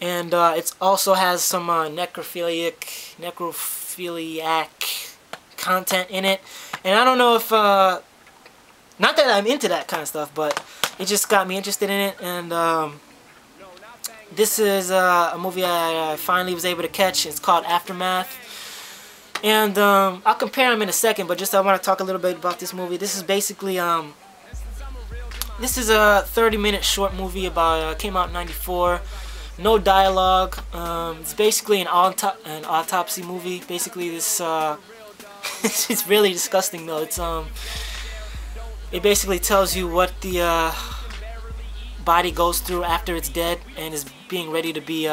and it also has some necrophiliac content in it. And I don't know if not that I'm into that kind of stuff, but it just got me interested in it. And this is a movie I finally was able to catch. It's called Aftermath. And I'll compare them in a second, but just I want to talk a little bit about this movie. This is basically this is a 30-minute short movie about came out in '94. No dialogue. It's basically an autopsy movie. Basically, this it's really disgusting though. It's it basically tells you what the body goes through after it's dead and is being ready to be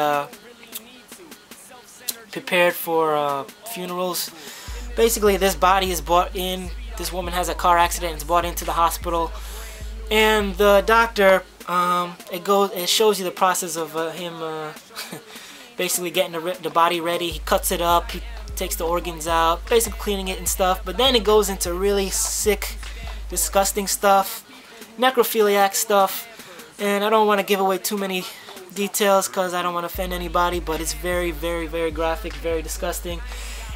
prepared for funerals. Basically, this body is brought in. This woman has a car accident and is brought into the hospital, and the doctor it shows you the process of him basically getting the body ready. He cuts it up, he takes the organs out, basically cleaning it and stuff. But then it goes into really sick, disgusting stuff, necrophiliac stuff, and I don't want to give away too many details because I don't want to offend anybody, but it's very, very, very graphic, very disgusting.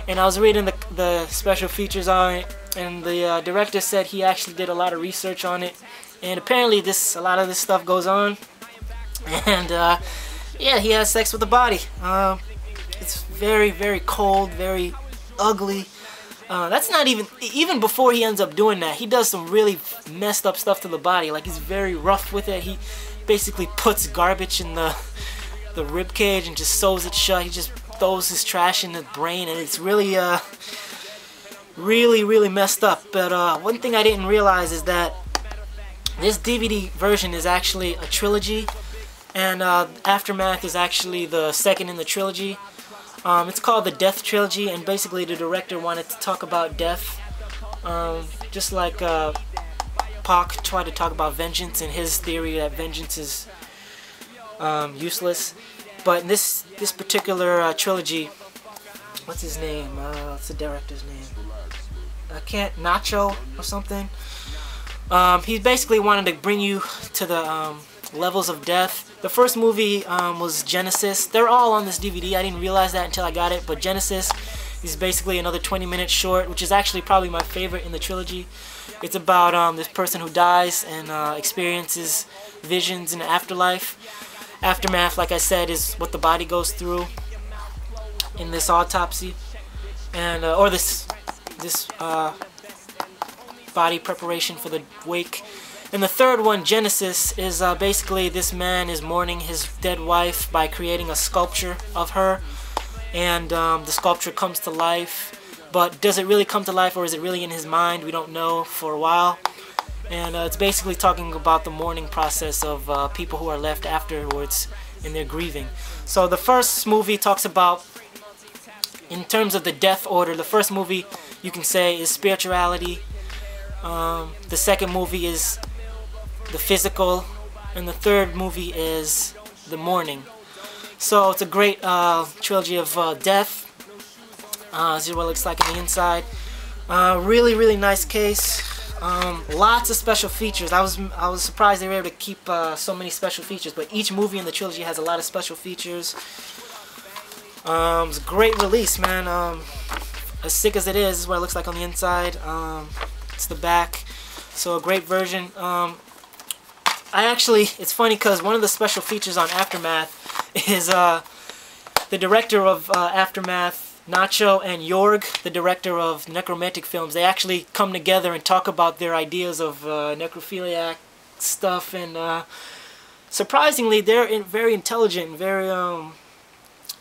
And I was reading the special features on it, and the director said he actually did a lot of research on it, and apparently a lot of this stuff goes on. And yeah, he has sex with the body. It's very, very cold, very ugly. That's not even before he ends up doing that, he does some really messed up stuff to the body. Like, he's very rough with it. He basically puts garbage in the rib cage and just sews it shut. He just throws his trash in the brain, and it's really really messed up. But one thing I didn't realize is that this DVD version is actually a trilogy, and Aftermath is actually the second in the trilogy. It's called the Death Trilogy, and basically the director wanted to talk about death, just like Pac tried to talk about vengeance and his theory that vengeance is useless. But in this particular trilogy, what's his name? What's the director's name? I can't, Nacho or something. He basically wanted to bring you to the levels of death. The first movie was Genesis. They're all on this DVD. I didn't realize that until I got it. But Genesis is basically another 20-minute short, which is actually probably my favorite in the trilogy. It's about this person who dies and experiences visions in the afterlife. Aftermath, like I said, is what the body goes through in this autopsy, and or this body preparation for the wake. And the third one, Genesis, is basically this man is mourning his dead wife by creating a sculpture of her, and the sculpture comes to life. But does it really come to life, or is it really in his mind? We don't know for a while. And it's basically talking about the mourning process of people who are left afterwards in their grieving. So the first movie talks about, in terms of the death order, the first movie you can say is spirituality. The second movie is the physical, and the third movie is the mourning. So it's a great trilogy of death. This is what it looks like on the inside. Really nice case. Lots of special features. I was surprised they were able to keep so many special features, but each movie in the trilogy has a lot of special features. It's a great release, man. As sick as it is what it looks like on the inside. It's the back, so a great version. It's funny because one of the special features on Aftermath is the director of Aftermath, Nacho, and Jorg, the director of necromantic films. They actually come together and talk about their ideas of necrophiliac stuff, and surprisingly, they're very intelligent, very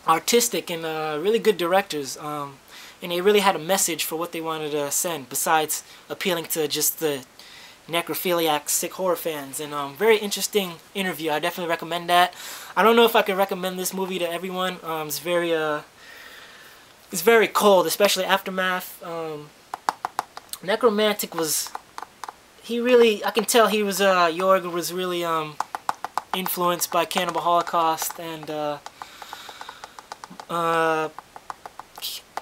artistic, and really good directors. And they really had a message for what they wanted to send, besides appealing to just the necrophiliac sick horror fans. And very interesting interview. I definitely recommend that. I don't know if I could recommend this movie to everyone. It's very cold, especially Aftermath. Necromantic was, I can tell he was, Jorg was really influenced by Cannibal Holocaust and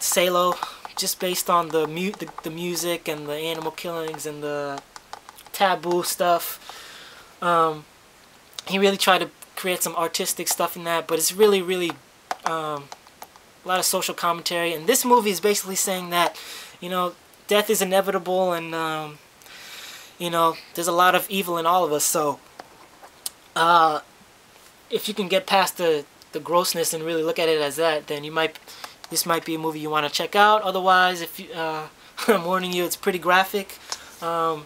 Salo, just based on the music and the animal killings and the taboo stuff. He really tried to create some artistic stuff in that, but it's really, really a lot of social commentary. And this movie is basically saying that, you know, death is inevitable, and you know, there's a lot of evil in all of us. So if you can get past the grossness and really look at it as that, then this might be a movie you want to check out. Otherwise, if you, I'm warning you, it's pretty graphic. I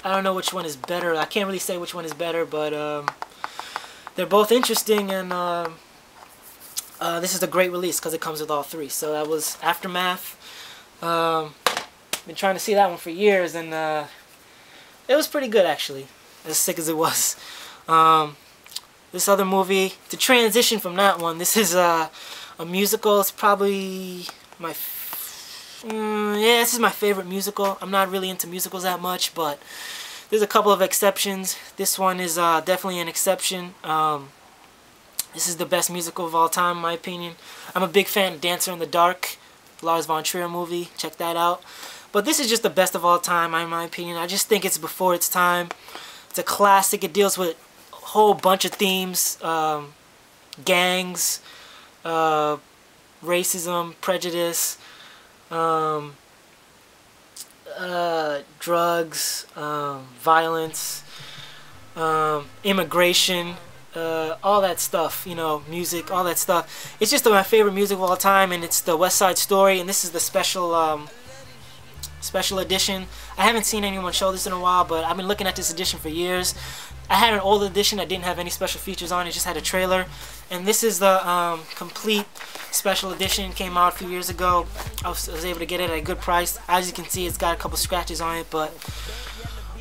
don't know which one is better. I can't really say which one is better, but they're both interesting, and this is a great release because it comes with all three. So that was Aftermath. Been trying to see that one for years, and it was pretty good, actually, as sick as it was. This other movie, to transition from that one, this is a musical. It's probably my yeah, this is my favorite musical. I'm not really into musicals that much, but there's a couple of exceptions. This one is definitely an exception. This is the best musical of all time, in my opinion. I'm a big fan of Dancer in the Dark, Lars von Trier movie. Check that out. But this is just the best of all time, in my opinion. I just think it's before its time. It's a classic. It deals with a whole bunch of themes. Gangs, racism, prejudice, drugs, violence, immigration, all that stuff, you know, music, all that stuff. It's just my favorite music of all time, and it's the West Side Story, and this is the special edition. I haven't seen anyone show this in a while, but I've been looking at this edition for years. I had an old edition that didn't have any special features on it, just had a trailer. And this is the complete special edition. Came out a few years ago. I was able to get it at a good price. As you can see, it's got a couple scratches on it, but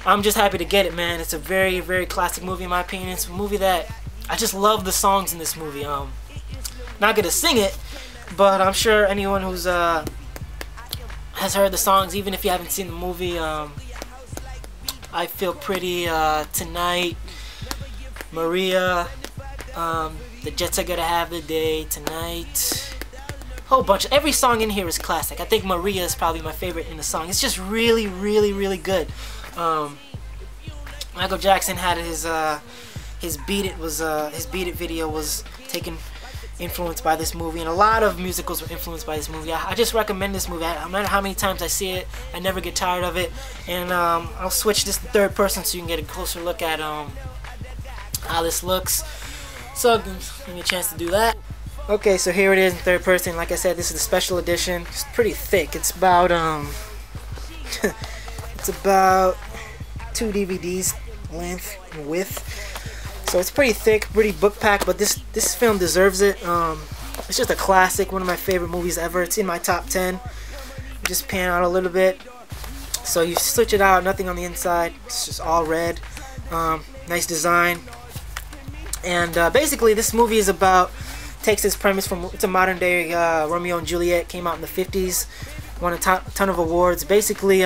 I'm just happy to get it, man. It's a very, very classic movie in my opinion. It's a movie that I just love the songs in this movie. Not gonna sing it, but I'm sure anyone who's has heard the songs, even if you haven't seen the movie. I Feel Pretty, Tonight, Maria, The Jets Are Gonna Have the Day, Tonight, whole bunch. Every song in here is classic. I think Maria is probably my favorite in the song. It's just really, really, really good. Michael Jackson had his Beat It video was taken influenced by this movie, and a lot of musicals were influenced by this movie. I just recommend this movie. No matter how many times I see it, I never get tired of it. And I'll switch this to third person so you can get a closer look at how this looks. So give me a chance to do that. Okay, so here it is in third person. Like I said, this is the special edition. It's pretty thick. It's about it's about 2 DVDs length and width. So it's pretty thick, pretty book packed, but this film deserves it. It's just a classic, one of my favorite movies ever. It's in my top 10. Just pan out a little bit. So you switch it out, nothing on the inside. It's just all red. Nice design. And basically, this movie is takes its premise from, it's a modern day Romeo and Juliet. Came out in the 50s, won a ton of awards. Basically,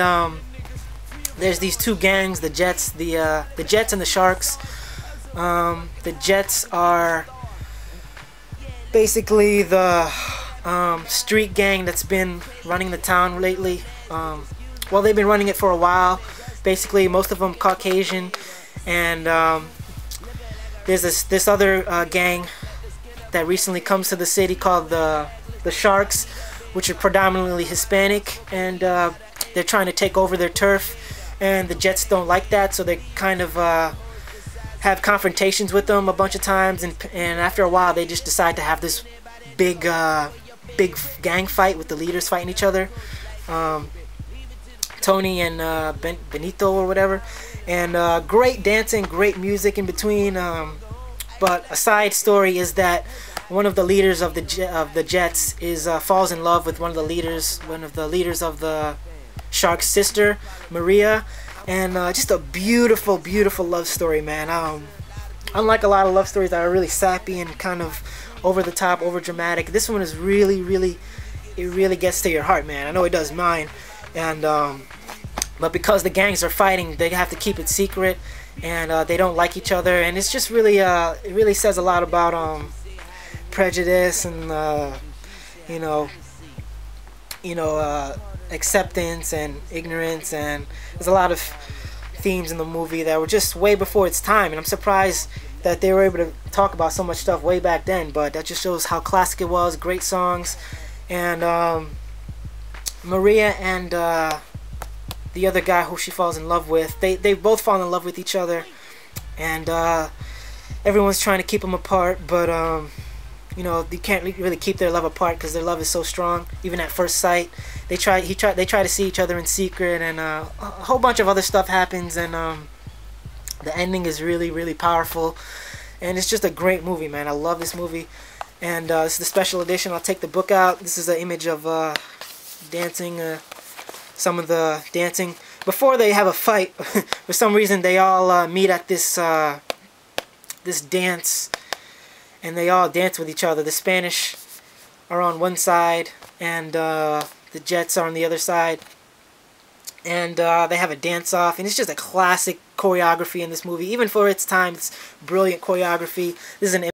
there's these two gangs, the Jets and the Sharks. The Jets are basically the street gang that's been running the town lately. Well, they've been running it for a while. Basically, most of them Caucasian, and there's this other gang that recently comes to the city called the Sharks, which are predominantly Hispanic, and they're trying to take over their turf, and the Jets don't like that, so they kind of have confrontations with them a bunch of times, and after a while they just decide to have this big gang fight with the leaders fighting each other, Tony and Benito or whatever, and great dancing, great music in between. But a side story is that one of the leaders of the Jets falls in love with one of the leaders of the Sharks' sister, Maria. And just a beautiful, beautiful love story, man. Unlike a lot of love stories that are really sappy and kind of over the top, over dramatic, this one is really, really, it really gets to your heart, man. I know it does mine. And but because the gangs are fighting, they have to keep it secret, and they don't like each other. And it's just really, it really says a lot about prejudice and acceptance and ignorance, and there's a lot of themes in the movie that were just way before its time, and I'm surprised that they were able to talk about so much stuff way back then, but that just shows how classic it was. Great songs. And Maria and the other guy who she falls in love with, they both fall in love with each other, and everyone's trying to keep them apart, but you know, you can't really keep their love apart because their love is so strong. Even at first sight, they try to see each other in secret, and a whole bunch of other stuff happens, and the ending is really, really powerful, and it's just a great movie, man. I love this movie, and this is the special edition. I'll take the book out. This is an image of dancing, some of the dancing before they have a fight. For some reason, they all meet at this this dance, and they all dance with each other. The Spanish are on one side, and the Jets are on the other side, and they have a dance-off, and it's just a classic choreography in this movie. Even for its time, it's brilliant choreography. This is an